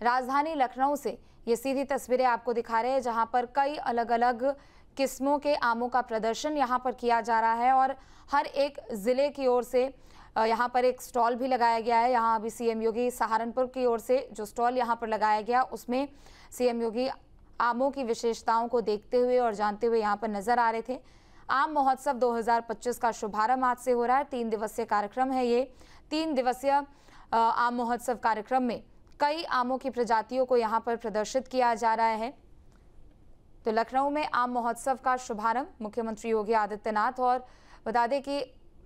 राजधानी लखनऊ से ये सीधी तस्वीरें आपको दिखा रहे हैं, जहां पर कई अलग अलग किस्मों के आमों का प्रदर्शन यहां पर किया जा रहा है और हर एक जिले की ओर से यहाँ पर एक स्टॉल भी लगाया गया है। यहाँ अभी सीएम योगी सहारनपुर की ओर से जो स्टॉल यहाँ पर लगाया गया, उसमें सीएम योगी आमों की विशेषताओं को देखते हुए और जानते हुए यहाँ पर नजर आ रहे थे। आम महोत्सव 2025 का शुभारंभ आज से हो रहा है। 3 दिवसीय कार्यक्रम है ये। 3 दिवसीय आम महोत्सव कार्यक्रम में कई आमों की प्रजातियों को यहाँ पर प्रदर्शित किया जा रहा है। तो लखनऊ में आम महोत्सव का शुभारंभ मुख्यमंत्री योगी आदित्यनाथ, और बता दें कि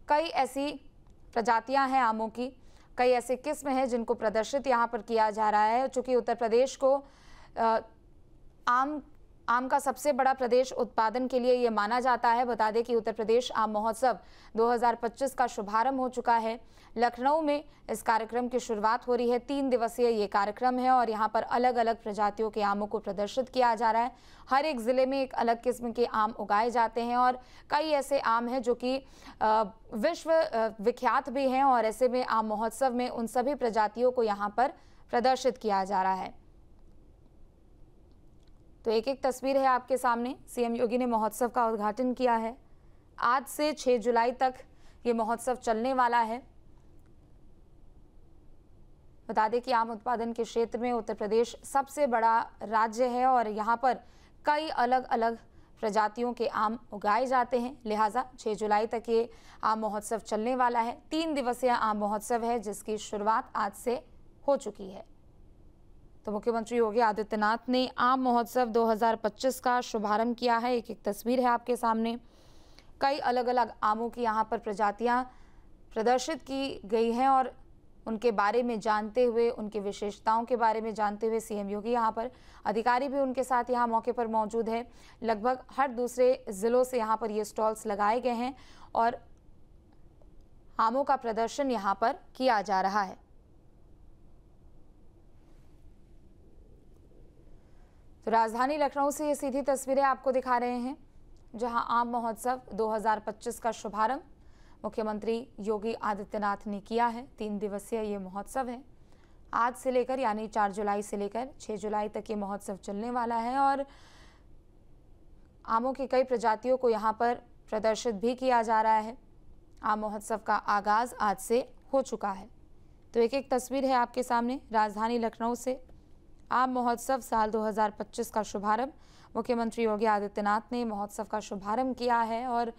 कई ऐसी प्रजातियां हैं आमों की, कई ऐसे किस्म हैं जिनको प्रदर्शित यहाँ पर किया जा रहा है। चूंकि उत्तर प्रदेश को आम का सबसे बड़ा प्रदेश उत्पादन के लिए ये माना जाता है। बता दें कि उत्तर प्रदेश आम महोत्सव 2025 का शुभारंभ हो चुका है। लखनऊ में इस कार्यक्रम की शुरुआत हो रही है। 3 दिवसीय ये कार्यक्रम है और यहाँ पर अलग अलग प्रजातियों के आमों को प्रदर्शित किया जा रहा है। हर एक जिले में एक अलग किस्म के आम उगाए जाते हैं और कई ऐसे आम हैं जो कि विश्व विख्यात भी हैं, और ऐसे में आम महोत्सव में उन सभी प्रजातियों को यहाँ पर प्रदर्शित किया जा रहा है। तो एक एक तस्वीर है आपके सामने। सीएम योगी ने महोत्सव का उद्घाटन किया है। आज से 6 जुलाई तक ये महोत्सव चलने वाला है। बता दें कि आम उत्पादन के क्षेत्र में उत्तर प्रदेश सबसे बड़ा राज्य है और यहाँ पर कई अलग अलग प्रजातियों के आम उगाए जाते हैं। लिहाजा 6 जुलाई तक ये आम महोत्सव चलने वाला है। 3 दिवसीय आम महोत्सव है जिसकी शुरुआत आज से हो चुकी है। तो मुख्यमंत्री योगी आदित्यनाथ ने आम महोत्सव 2025 का शुभारंभ किया है। एक एक तस्वीर है आपके सामने। कई अलग अलग आमों की यहाँ पर प्रजातियाँ प्रदर्शित की गई हैं और उनके बारे में जानते हुए, उनकी विशेषताओं के बारे में जानते हुए सीएम योगी यहाँ पर, अधिकारी भी उनके साथ यहाँ मौके पर मौजूद है। लगभग हर दूसरे जिलों से यहाँ पर ये स्टॉल्स लगाए गए हैं और आमों का प्रदर्शन यहाँ पर किया जा रहा है। तो राजधानी लखनऊ से ये सीधी तस्वीरें आपको दिखा रहे हैं, जहां आम महोत्सव 2025 का शुभारंभ मुख्यमंत्री योगी आदित्यनाथ ने किया है। 3 दिवसीय ये महोत्सव है। आज से लेकर यानी 4 जुलाई से लेकर 6 जुलाई तक ये महोत्सव चलने वाला है और आमों की कई प्रजातियों को यहाँ पर प्रदर्शित भी किया जा रहा है। आम महोत्सव का आगाज आज से हो चुका है। तो एक एक तस्वीर है आपके सामने। राजधानी लखनऊ से आम महोत्सव साल 2025 का शुभारंभ मुख्यमंत्री योगी आदित्यनाथ ने महोत्सव का शुभारंभ किया है और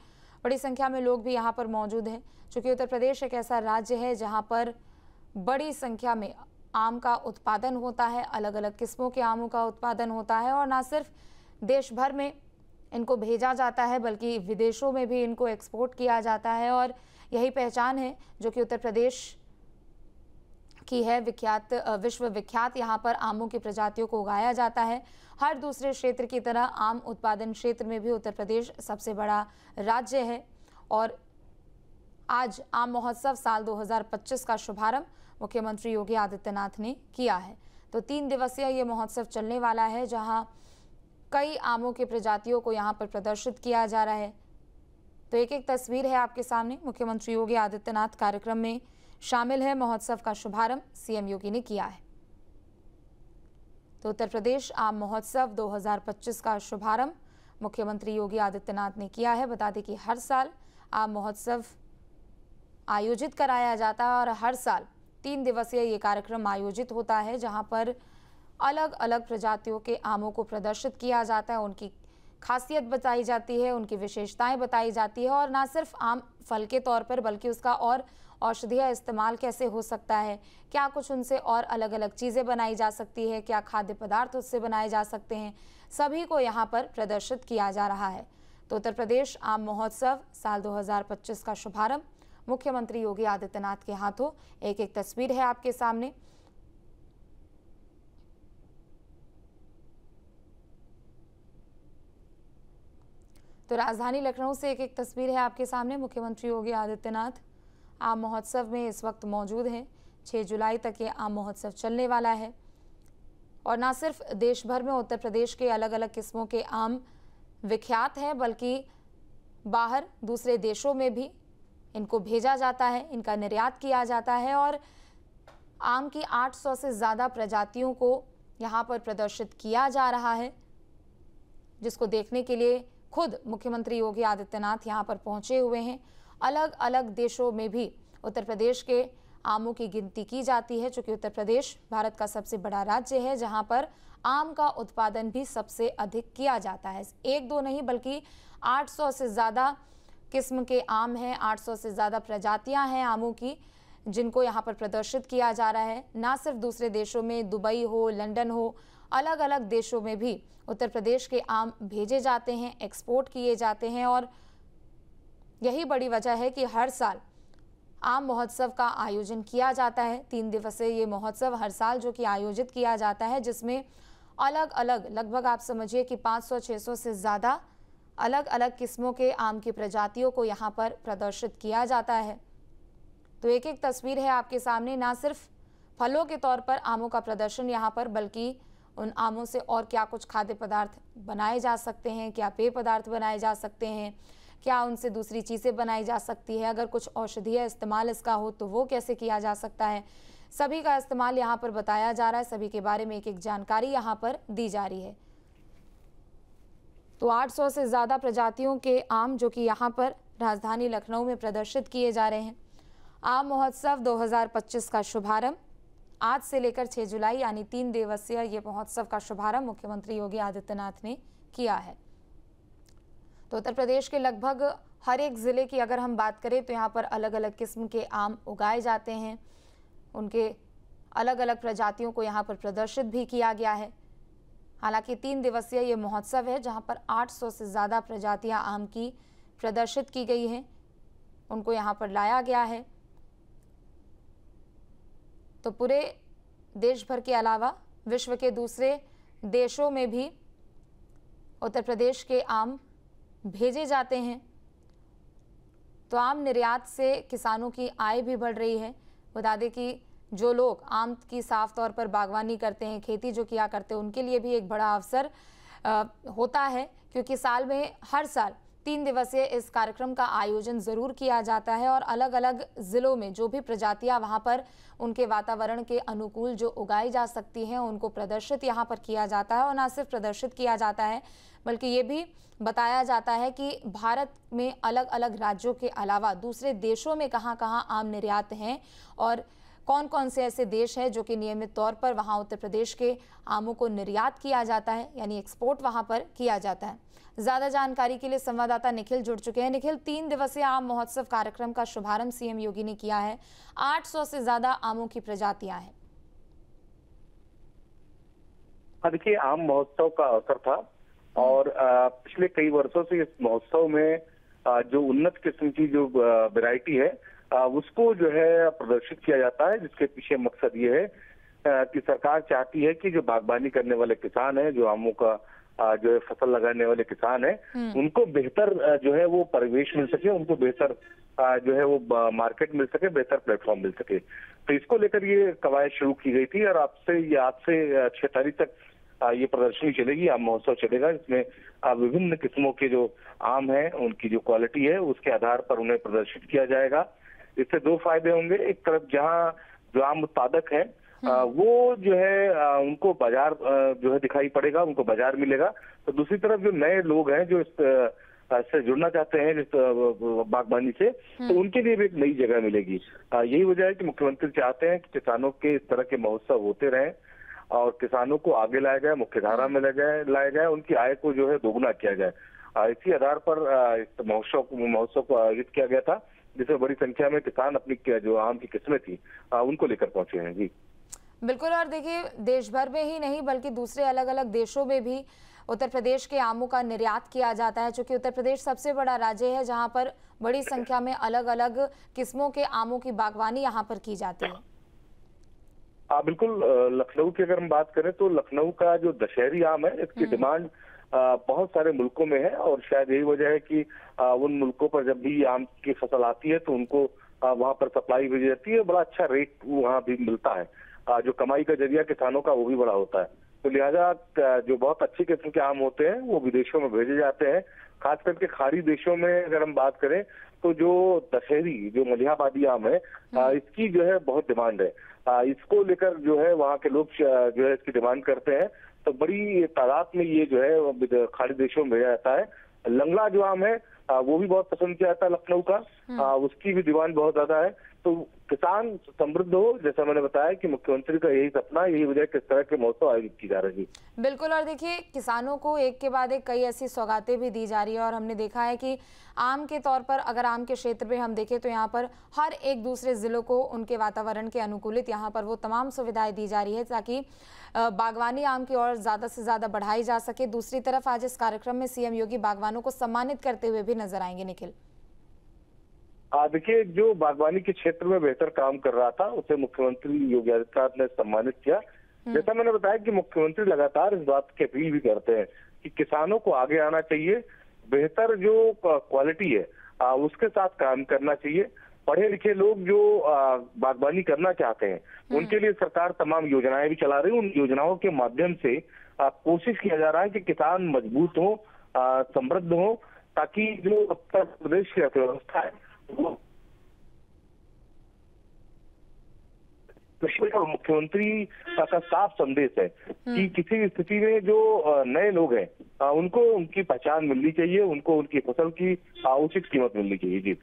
बड़ी संख्या में लोग भी यहाँ पर मौजूद हैं। चूँकि उत्तर प्रदेश एक ऐसा राज्य है जहाँ पर बड़ी संख्या में आम का उत्पादन होता है, अलग अलग किस्मों के आमों का उत्पादन होता है और न सिर्फ देश भर में इनको भेजा जाता है बल्कि विदेशों में भी इनको एक्सपोर्ट किया जाता है। और यही पहचान है जो कि उत्तर प्रदेश की है, विख्यात, विश्व विख्यात यहाँ पर आमों की प्रजातियों को उगाया जाता है। हर दूसरे क्षेत्र की तरह आम उत्पादन क्षेत्र में भी उत्तर प्रदेश सबसे बड़ा राज्य है और आज आम महोत्सव साल 2025 का शुभारंभ मुख्यमंत्री योगी आदित्यनाथ ने किया है। तो 3 दिवसीय ये महोत्सव चलने वाला है, जहाँ कई आमों की प्रजातियों को यहाँ पर प्रदर्शित किया जा रहा है। तो एक एक तस्वीर है आपके सामने। मुख्यमंत्री योगी आदित्यनाथ कार्यक्रम में शामिल है। महोत्सव का शुभारंभ सीएम योगी ने किया है। तो उत्तर प्रदेश आम महोत्सव 2025 का शुभारंभ मुख्यमंत्री योगी आदित्यनाथ ने किया है। बता दें कि हर साल आम महोत्सव आयोजित कराया जाता है और हर साल 3 दिवसीय ये कार्यक्रम आयोजित होता है, जहां पर अलग अलग प्रजातियों के आमों को प्रदर्शित किया जाता है, उनकी खासियत बताई जाती है, उनकी विशेषताएं बताई जाती है और ना सिर्फ आम फल के तौर पर बल्कि उसका और औषधीय इस्तेमाल कैसे हो सकता है, क्या कुछ उनसे और अलग अलग चीज़ें बनाई जा सकती है, क्या खाद्य पदार्थ उससे बनाए जा सकते हैं, सभी को यहाँ पर प्रदर्शित किया जा रहा है। तो उत्तर प्रदेश आम महोत्सव साल 2025 का शुभारंभ मुख्यमंत्री योगी आदित्यनाथ के हाथों। एक एक तस्वीर है आपके सामने। तो राजधानी लखनऊ से एक एक तस्वीर है आपके सामने। मुख्यमंत्री योगी आदित्यनाथ आम महोत्सव में इस वक्त मौजूद हैं। 6 जुलाई तक ये आम महोत्सव चलने वाला है और न सिर्फ देश भर में उत्तर प्रदेश के अलग अलग किस्मों के आम विख्यात हैं बल्कि बाहर दूसरे देशों में भी इनको भेजा जाता है, इनका निर्यात किया जाता है और आम की 800 से ज़्यादा प्रजातियों को यहाँ पर प्रदर्शित किया जा रहा है, जिसको देखने के लिए खुद मुख्यमंत्री योगी आदित्यनाथ यहाँ पर पहुंचे हुए हैं। अलग अलग देशों में भी उत्तर प्रदेश के आमों की गिनती की जाती है, चूँकि उत्तर प्रदेश भारत का सबसे बड़ा राज्य है जहाँ पर आम का उत्पादन भी सबसे अधिक किया जाता है। एक दो नहीं बल्कि 800 से ज़्यादा किस्म के आम हैं, 800 से ज़्यादा प्रजातियां हैं आमों की, जिनको यहाँ पर प्रदर्शित किया जा रहा है। ना सिर्फ दूसरे देशों में, दुबई हो, लंदन हो, अलग अलग देशों में भी उत्तर प्रदेश के आम भेजे जाते हैं, एक्सपोर्ट किए जाते हैं। और यही बड़ी वजह है कि हर साल आम महोत्सव का आयोजन किया जाता है। 3 दिवसीय ये महोत्सव हर साल जो कि आयोजित किया जाता है, जिसमें अलग अलग लगभग आप समझिए कि 500-600 से ज़्यादा अलग अलग किस्मों के आम की प्रजातियों को यहाँ पर प्रदर्शित किया जाता है। तो एक एक तस्वीर है आपके सामने, ना सिर्फ फलों के तौर पर आमों का प्रदर्शन यहाँ पर, बल्कि उन आमों से और क्या कुछ खाद्य पदार्थ बनाए जा सकते हैं, क्या पेय पदार्थ बनाए जा सकते हैं, क्या उनसे दूसरी चीज़ें बनाई जा सकती है, अगर कुछ औषधीय इस्तेमाल इसका हो तो वो कैसे किया जा सकता है, सभी का इस्तेमाल यहाँ पर बताया जा रहा है। सभी के बारे में एक एक जानकारी यहाँ पर दी जा रही है। तो 800 से ज़्यादा प्रजातियों के आम जो कि यहाँ पर राजधानी लखनऊ में प्रदर्शित किए जा रहे हैं। आम महोत्सव 2025 का शुभारंभ आज से लेकर 6 जुलाई यानी 3 दिवसीय ये महोत्सव का शुभारंभ मुख्यमंत्री योगी आदित्यनाथ ने किया है। तो उत्तर प्रदेश के लगभग हर एक ज़िले की अगर हम बात करें तो यहाँ पर अलग अलग किस्म के आम उगाए जाते हैं, उनके अलग अलग प्रजातियों को यहाँ पर प्रदर्शित भी किया गया है। हालांकि 3 दिवसीय ये महोत्सव है जहाँ पर 800 से ज़्यादा प्रजातियाँ आम की प्रदर्शित की गई हैं, उनको यहाँ पर लाया गया है। तो पूरे देश भर के अलावा विश्व के दूसरे देशों में भी उत्तर प्रदेश के आम भेजे जाते हैं। तो आम निर्यात से किसानों की आय भी बढ़ रही है। बता दें कि जो लोग आम की साफ तौर पर बागवानी करते हैं, खेती जो किया करते हैं, उनके लिए भी एक बड़ा अवसर होता है, क्योंकि साल में हर साल 3 दिवसीय इस कार्यक्रम का आयोजन ज़रूर किया जाता है और अलग अलग ज़िलों में जो भी प्रजातियां वहां पर उनके वातावरण के अनुकूल जो उगाई जा सकती हैं उनको प्रदर्शित यहाँ पर किया जाता है। और न सिर्फ प्रदर्शित किया जाता है बल्कि ये भी बताया जाता है कि भारत में अलग अलग राज्यों के अलावा दूसरे देशों में कहाँ कहाँ आम निर्यात हैं और कौन कौन से ऐसे देश हैं जो कि नियमित तौर पर वहाँ उत्तर प्रदेश के आमों को निर्यात किया जाता है, यानी एक्सपोर्ट वहाँ पर किया जाता है। ज़्यादा जानकारी के लिए संवाददाता निखिल जुड़ चुके हैं। निखिल, 3 दिवसीय आम महोत्सव कार्यक्रम का शुभारंभ सीएम योगी ने किया है। 800 से ज़्यादा आमों की प्रजातियां हैं। देखिए, आम महोत्सव का अवसर था और पिछले कई वर्षों से इस महोत्सव में जो उन्नत किस्म की जो वैरायटी है उसको जो है प्रदर्शित किया जाता है, जिसके पीछे मकसद ये है कि सरकार चाहती है कि जो बागवानी करने वाले किसान हैं, जो आमों का जो है फसल लगाने वाले किसान हैं, उनको बेहतर जो है वो परिवेश मिल सके, उनको बेहतर जो है वो मार्केट मिल सके, बेहतर प्लेटफॉर्म मिल सके। तो इसको लेकर ये कवायद शुरू की गई थी और आज से 6 तारीख तक ये प्रदर्शनी चलेगी, आम महोत्सव चलेगा। इसमें विभिन्न किस्मों के जो आम हैं उनकी जो क्वालिटी है उसके आधार पर उन्हें प्रदर्शित किया जाएगा। इससे 2 फायदे होंगे। एक तरफ जहाँ जो आम उत्पादक है वो जो है उनको बाजार जो है दिखाई पड़ेगा, उनको बाजार मिलेगा। तो दूसरी तरफ जो नए लोग हैं जो इससे जुड़ना चाहते हैं इस बागवानी से, तो उनके लिए भी एक नई जगह मिलेगी। यही वजह है कि मुख्यमंत्री चाहते हैं कि किसानों के इस तरह के महोत्सव होते रहें और किसानों को आगे लाया जाए, मुख्यधारा में लाया जाए, उनकी आय को जो है दोगुना किया जाए। इसी आधार पर इस महोत्सव को आयोजित किया गया था, जिसमें बड़ी संख्या में किसान अपनी जो आम की किस्में थी उनको लेकर पहुंचे हैं। जी बिल्कुल। और देखिए, देश भर में ही नहीं बल्कि दूसरे अलग अलग देशों में भी उत्तर प्रदेश के आमों का निर्यात किया जाता है, क्योंकि उत्तर प्रदेश सबसे बड़ा राज्य है जहां पर बड़ी संख्या में अलग अलग किस्मों के आमों की बागवानी यहां पर की जाती है। बिल्कुल। लखनऊ की अगर हम बात करें तो लखनऊ का जो दशहरी आम है इसकी डिमांड बहुत सारे मुल्कों में है और शायद यही वजह है कि उन मुल्कों पर जब भी आम की फसल आती है तो उनको वहां पर सप्लाई भेजी जाती है, बड़ा अच्छा रेट वहाँ भी मिलता है। जो कमाई का जरिया किसानों का वो भी बड़ा होता है। तो लिहाजा जो बहुत अच्छी किस्म के आम होते हैं वो विदेशों में भेजे जाते हैं। खास करके खाड़ी देशों में अगर हम बात करें तो जो दशहरी जो मलिहाबादी आम है इसकी जो है बहुत डिमांड है। इसको लेकर जो है वहाँ के लोग जो है इसकी डिमांड करते हैं। तो बड़ी तादाद में ये जो है खाड़ी देशों में भेजा जाता है। लंगड़ा जो आम है वो भी बहुत पसंद किया जाता है लखनऊ का, उसकी भी डिमांड बहुत ज्यादा है। तो किसान समृद्ध हो, जैसा मैंने बताया कि मुख्यमंत्री का यही सपना, यही वजह किस तरह के महोत्सव आयोजित की जा रही है। बिल्कुल, और देखिए किसानों को एक के बाद एक कई ऐसी सौगातें भी दी जा रही है और हमने देखा है कि आम के तौर पर अगर आम के क्षेत्र में हम देखें तो यहाँ पर हर एक दूसरे जिलों को उनके वातावरण के अनुकूलित यहाँ पर वो तमाम सुविधाएं दी जा रही है ताकि बागवानी आम की और ज़्यादा से ज़्यादा बढ़ाई जा सके। दूसरी तरफ आज इस कार्यक्रम में सीएम योगी बागवानों को सम्मानित करते हुए भी नजर आएंगे। निखिल, देखिए, जो बागवानी के क्षेत्र में बेहतर काम कर रहा था उसे मुख्यमंत्री योगी आदित्यनाथ ने सम्मानित किया। जैसा मैंने बताया कि मुख्यमंत्री लगातार इस बात की अपील भी करते हैं कि किसानों को आगे आना चाहिए, बेहतर जो क्वालिटी है उसके साथ काम करना चाहिए। पढ़े लिखे लोग जो बागवानी करना चाहते हैं उनके लिए सरकार तमाम योजनाएं भी चला रही है। उन योजनाओं के माध्यम से कोशिश किया जा रहा है कि किसान मजबूत हो, समृद्ध हो, ताकि जो उत्तर प्रदेश की अर्थव्यवस्था है मुख्यमंत्री का साफ संदेश है कि किसी भी स्थिति में जो नए लोग हैं उनको उनकी पहचान मिलनी चाहिए, उनको उनकी फसल की उचित कीमत मिलनी चाहिए। जी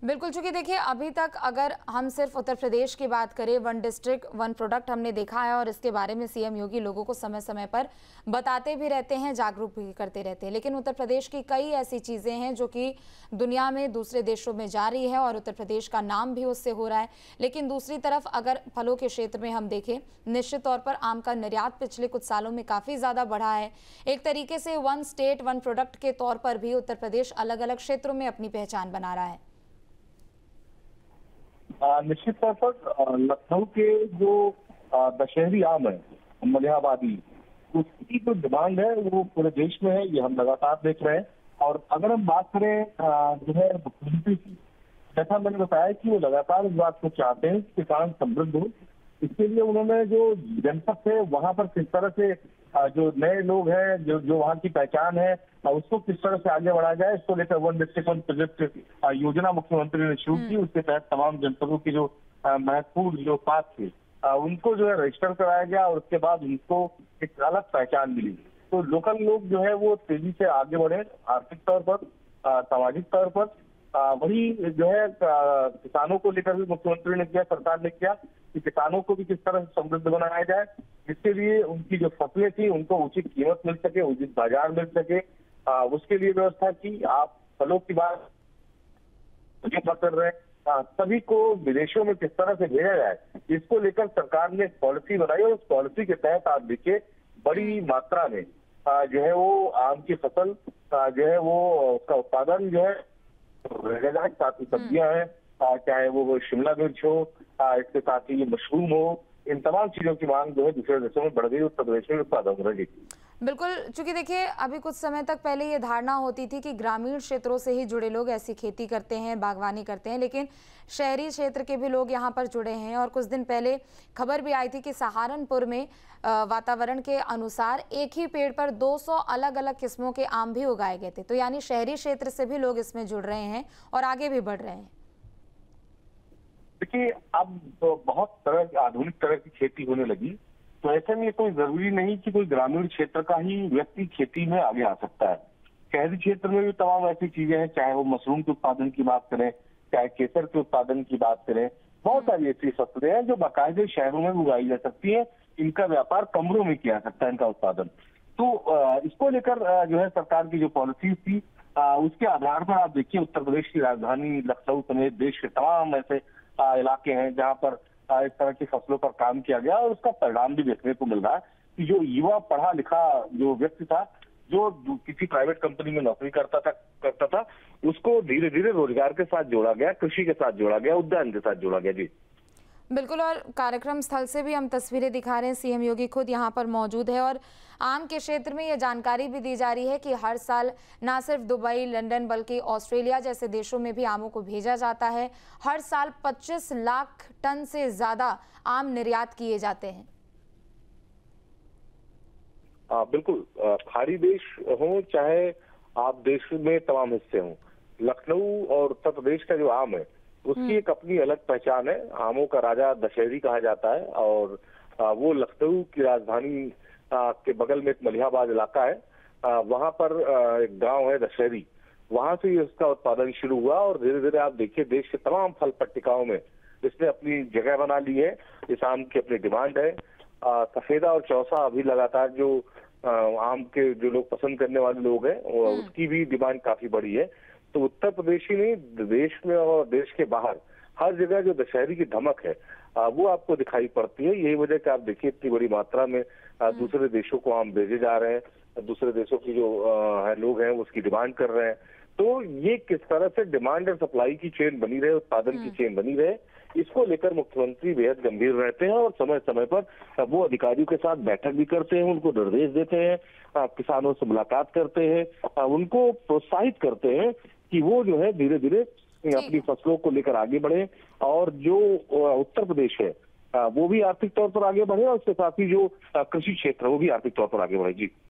बिल्कुल, चूंकि देखिए अभी तक अगर हम सिर्फ उत्तर प्रदेश की बात करें, वन डिस्ट्रिक्ट वन प्रोडक्ट हमने देखा है और इसके बारे में सीएम योगी लोगों को समय समय पर बताते भी रहते हैं, जागरूक भी करते रहते हैं। लेकिन उत्तर प्रदेश की कई ऐसी चीज़ें हैं जो कि दुनिया में दूसरे देशों में जा रही है और उत्तर प्रदेश का नाम भी उससे हो रहा है। लेकिन दूसरी तरफ अगर फलों के क्षेत्र में हम देखें, निश्चित तौर पर आम का निर्यात पिछले कुछ सालों में काफ़ी ज़्यादा बढ़ा है। एक तरीके से वन स्टेट वन प्रोडक्ट के तौर पर भी उत्तर प्रदेश अलग अलग क्षेत्रों में अपनी पहचान बना रहा है। निश्चित तौर पर लखनऊ के जो दशहरी आम है मलिहाबादी, उसकी जो डिमांड है वो पूरे देश में है, ये हम लगातार देख रहे हैं। और अगर हम बात करें जो है मुख्यमंत्री की, जैसा मैंने बताया कि वो लगातार इस बात को चाहते हैं कि किसान समृद्ध हो। इसके लिए उन्होंने जो जनपद है वहां पर किस तरह से जो नए लोग हैं, जो वहाँ की पहचान है, उसको किस तरह से आगे बढ़ाया जाए, इसको लेकर वन डिस्ट्रिक्ट वन प्रोजेक्ट योजना मुख्यमंत्री ने शुरू की। उसके तहत तमाम जनपदों की जो महत्वपूर्ण जो पात्र थे उनको जो है रजिस्टर कराया गया और उसके बाद उनको एक अलग पहचान मिली। तो लोकल लोग जो है वो तेजी से आगे बढ़े, आर्थिक तौर पर, सामाजिक तौर पर। वही जो है किसानों को लेकर भी मुख्यमंत्री ने किया, सरकार ने किया कि किसानों को भी किस तरह से समृद्ध बनाया जाए, जिसके लिए उनकी जो फसलें थी उनको उचित कीमत मिल सके, उचित बाजार मिल सके, उसके लिए व्यवस्था की। आप फलों की बात कर रहे हैं, सभी को विदेशों में किस तरह से भेजा जाए, इसको लेकर सरकार ने पॉलिसी बनाई और उस पॉलिसी के तहत आप देखिए बड़ी मात्रा में जो है वो आम की फसल जो है वो उसका उत्पादन जो है साथ ही सब्जियां हैं, चाहे वो शिमला मिर्च हो, इसके साथ ही मशरूम हो, इन तमाम चीजों की मांग जो है दूसरे देशों में बढ़ गई, उत्तर प्रदेश में उत्पादन हो रही। बिल्कुल, चूंकि देखिए अभी कुछ समय तक पहले ये धारणा होती थी कि ग्रामीण क्षेत्रों से ही जुड़े लोग ऐसी खेती करते हैं, बागवानी करते हैं, लेकिन शहरी क्षेत्र के भी लोग यहाँ पर जुड़े हैं। और कुछ दिन पहले खबर भी आई थी कि सहारनपुर में वातावरण के अनुसार एक ही पेड़ पर 200 अलग अलग किस्मों के आम भी उगाए गए थे। तो यानी शहरी क्षेत्र से भी लोग इसमें जुड़ रहे हैं और आगे भी बढ़ रहे हैं। देखिए, अब बहुत तरह की आधुनिक तरह की खेती होने लगी, तो ऐसे में कोई जरूरी नहीं कि कोई ग्रामीण क्षेत्र का ही व्यक्ति खेती में आगे आ सकता है। शहरी क्षेत्र में भी तमाम ऐसी चीजें हैं, चाहे वो मशरूम के उत्पादन की बात करें, चाहे केसर के उत्पादन की बात करें, बहुत सारी ऐसी फसलें हैं जो बाकायदे शहरों में उगाई जा सकती है। इनका व्यापार कमरों में किया जा सकता है, इनका उत्पादन। तो इसको लेकर जो है सरकार की जो पॉलिसी थी उसके आधार पर आप देखिए उत्तर प्रदेश की राजधानी लखनऊ समेत देश के तमाम ऐसे इलाके हैं जहां पर इस तरह की फसलों पर काम किया गया और उसका परिणाम भी देखने को मिल रहा है कि जो युवा पढ़ा लिखा जो व्यक्ति था, जो किसी प्राइवेट कंपनी में नौकरी करता था, उसको धीरे धीरे रोजगार के साथ जोड़ा गया, कृषि के साथ जोड़ा गया, उद्यान के साथ जोड़ा गया। जी बिल्कुल, और कार्यक्रम स्थल से भी हम तस्वीरें दिखा रहे हैं, सीएम योगी खुद यहाँ पर मौजूद है और आम के क्षेत्र में ये जानकारी भी दी जा रही है कि हर साल ना सिर्फ दुबई, लंदन बल्कि ऑस्ट्रेलिया जैसे देशों में भी आमों को भेजा जाता है। हर साल 25 लाख टन से ज्यादा आम निर्यात किए जाते हैं। बिल्कुल, खाड़ी देश हो चाहे आप देश में तमाम हिस्से हों, लखनऊ और उत्तर प्रदेश का जो आम है उसकी एक अपनी अलग पहचान है। आमों का राजा दशहरी कहा जाता है और वो लखनऊ की राजधानी के बगल में एक मलिहाबाद इलाका है, वहां पर एक गांव है दशहरी, वहां से इसका उत्पादन शुरू हुआ और धीरे धीरे आप देखिए देश के तमाम फल पट्टिकाओं में इसने अपनी जगह बना ली है। इस आम की अपनी डिमांड है। सफेदा और चौसा अभी लगातार जो आम के जो लोग पसंद करने वाले लोग हैं उसकी भी डिमांड काफी बड़ी है। तो उत्तर प्रदेश ही नहीं, देश में और देश के बाहर हर जगह जो दशहरी की धमक है वो आपको दिखाई पड़ती है। यही वजह कि आप देखिए इतनी बड़ी मात्रा में दूसरे देशों को आम भेजे जा रहे हैं, दूसरे देशों की जो लोग हैं उसकी डिमांड कर रहे हैं। तो ये किस तरह से डिमांड और सप्लाई की चेन बनी रहे, उत्पादन की चेन बनी रहे, इसको लेकर मुख्यमंत्री बेहद गंभीर रहते हैं और समय समय पर वो अधिकारियों के साथ बैठक भी करते हैं, उनको निर्देश देते हैं, किसानों से मुलाकात करते हैं, उनको प्रोत्साहित करते हैं कि वो जो है धीरे धीरे अपनी फसलों को लेकर आगे बढ़े और जो उत्तर प्रदेश है वो भी आर्थिक तौर पर आगे बढ़े और उसके साथ ही जो कृषि क्षेत्र है वो भी आर्थिक तौर पर आगे बढ़े। जी।